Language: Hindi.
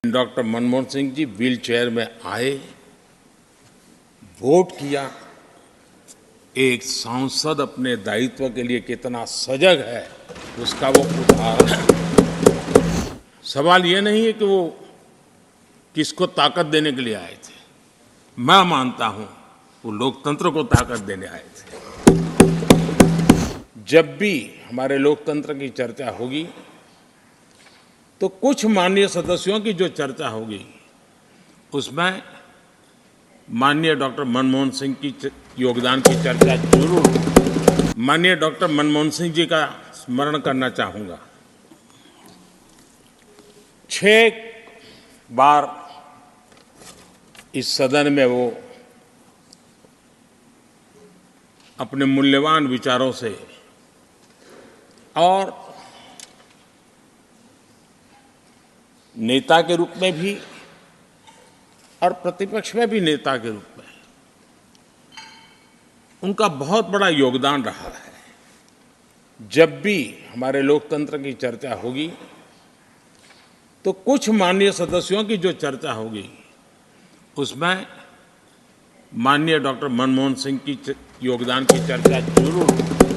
Doctor Manmohan Singh ji wheel chair में आए, वोट किया। एक सांसद अपने दायित्व के लिए कितना सजग है उसका वो उदाहरण है। सवाल ये नहीं है कि वो किसको ताकत देने के लिए आए थे। मैं मानता हूं वो लोकतंत्र को ताकत देने आए थे। जब भी हमारे लोकतंत्र की चर्चा होगी तो कुछ माननीय सदस्यों की जो चर्चा होगी उसमें माननीय डॉक्टर मनमोहन सिंह की योगदान की चर्चा जरूर होगी। माननीय डॉक्टर मनमोहन सिंह जी का स्मरण करना चाहूंगा। 6 बार इस सदन में वो अपने मूल्यवान विचारों से और नेता के रूप में भी और प्रतिपक्ष में भी नेता के रूप में उनका बहुत बड़ा योगदान रहा है। जब भी हमारे लोकतंत्र की चर्चा होगी तो कुछ माननीय सदस्यों की जो चर्चा होगी उसमें माननीय डॉक्टर मनमोहन सिंह की योगदान की चर्चा जरूर होगी।